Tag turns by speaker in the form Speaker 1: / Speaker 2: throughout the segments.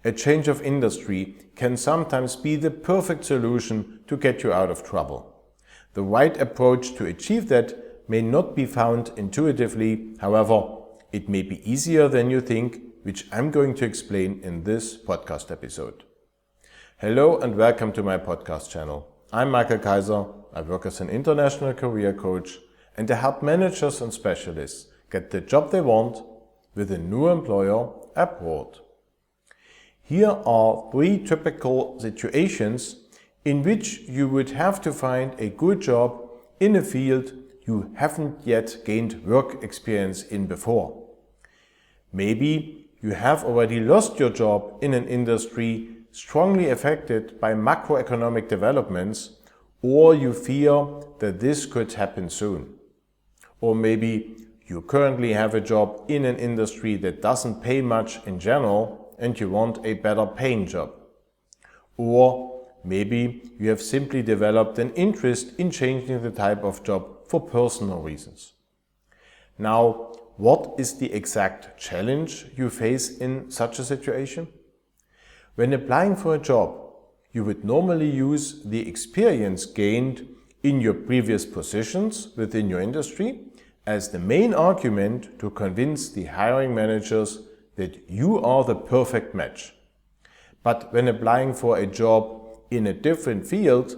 Speaker 1: A change of industry can sometimes be the perfect solution to get you out of trouble. The right approach to achieve that may not be found intuitively, however, it may be easier than you think, which I'm going to explain in this podcast episode. Hello and welcome to my podcast channel. I'm Michael Kaiser, I work as an international career coach and I help managers and specialists get the job they want with a new employer abroad. Here are 3 typical situations in which you would have to find a good job in a field you haven't yet gained work experience in before. Maybe you have already lost your job in an industry strongly affected by macroeconomic developments, or you fear that this could happen soon. Or maybe you currently have a job in an industry that doesn't pay much in general and you want a better paying job. Or maybe you have simply developed an interest in changing the type of job for personal reasons. Now, what is the exact challenge you face in such a situation? When applying for a job, you would normally use the experience gained in your previous positions within your industry as the main argument to convince the hiring managers that you are the perfect match. But when applying for a job in a different field,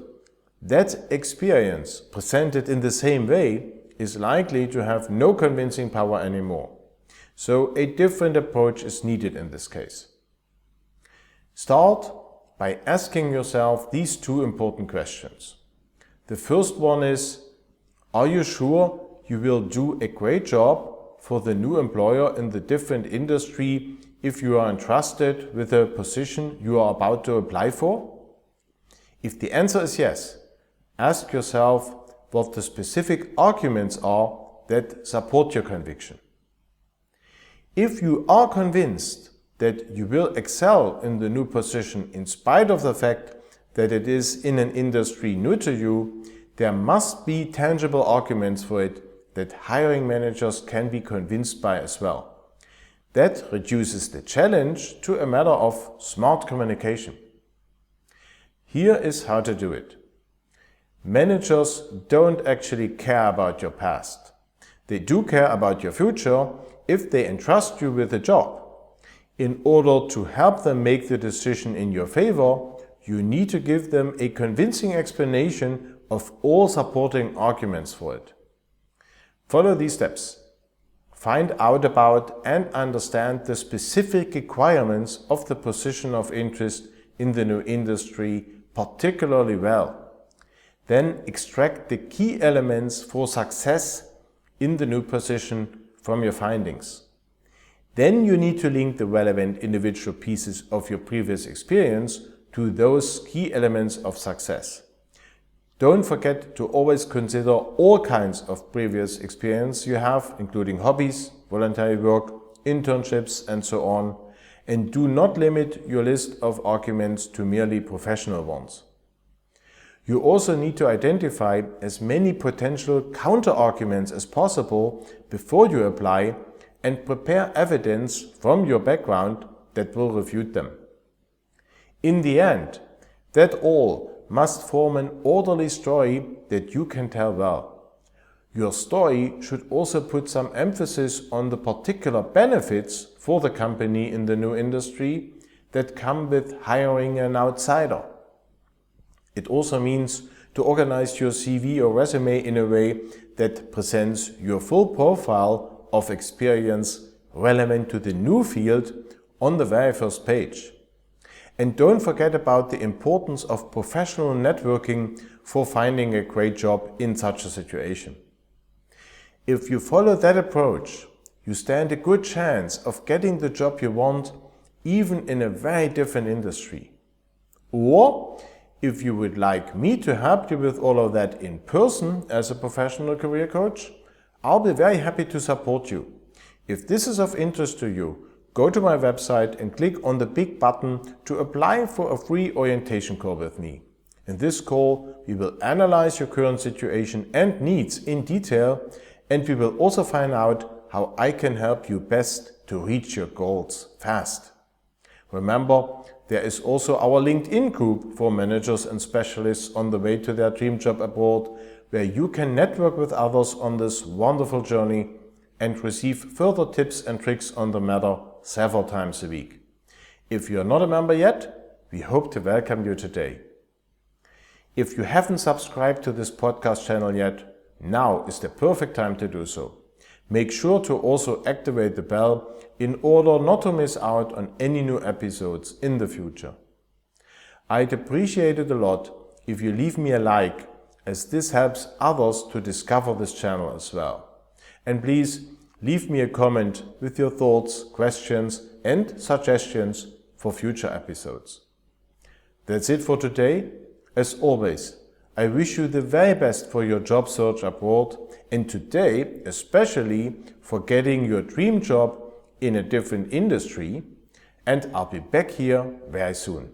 Speaker 1: that experience presented in the same way is likely to have no convincing power anymore. So a different approach is needed in this case. Start by asking yourself these 2 important questions. The first one is, are you sure you will do a great job for the new employer in the different industry if you are entrusted with a position you are about to apply for? If the answer is yes, ask yourself what the specific arguments are that support your conviction. If you are convinced that you will excel in the new position in spite of the fact that it is in an industry new to you, there must be tangible arguments for it that hiring managers can be convinced by as well. That reduces the challenge to a matter of smart communication. Here is how to do it. Managers don't actually care about your past. They do care about your future if they entrust you with a job. In order to help them make the decision in your favor, you need to give them a convincing explanation of all supporting arguments for it. Follow these steps. Find out about and understand the specific requirements of the position of interest in the new industry particularly well. Then extract the key elements for success in the new position from your findings. Then you need to link the relevant individual pieces of your previous experience to those key elements of success. Don't forget to always consider all kinds of previous experience you have, including hobbies, voluntary work, internships, and so on, and do not limit your list of arguments to merely professional ones. You also need to identify as many potential counter-arguments as possible before you apply and prepare evidence from your background that will refute them. In the end, that all must form an orderly story that you can tell well. Your story should also put some emphasis on the particular benefits for the company in the new industry that come with hiring an outsider. It also means to organize your CV or resume in a way that presents your full profile of experience relevant to the new field on the very first page. And don't forget about the importance of professional networking for finding a great job in such a situation. If you follow that approach, you stand a good chance of getting the job you want, even in a very different industry. Or, if you would like me to help you with all of that in person as a professional career coach, I'll be very happy to support you. If this is of interest to you, go to my website and click on the big button to apply for a free orientation call with me. In this call, we will analyze your current situation and needs in detail, and we will also find out how I can help you best to reach your goals fast. Remember, there is also our LinkedIn group for managers and specialists on the way to their dream job abroad, where you can network with others on this wonderful journey and receive further tips and tricks on the matter several times a week. If you are not a member yet, we hope to welcome you today. If you haven't subscribed to this podcast channel yet, now is the perfect time to do so. Make sure to also activate the bell in order not to miss out on any new episodes in the future. I'd appreciate it a lot if you leave me a like, as this helps others to discover this channel as well. And please leave me a comment with your thoughts, questions and suggestions for future episodes. That's it for today. As always, I wish you the very best for your job search abroad, and today especially for getting your dream job in a different industry, and I'll be back here very soon.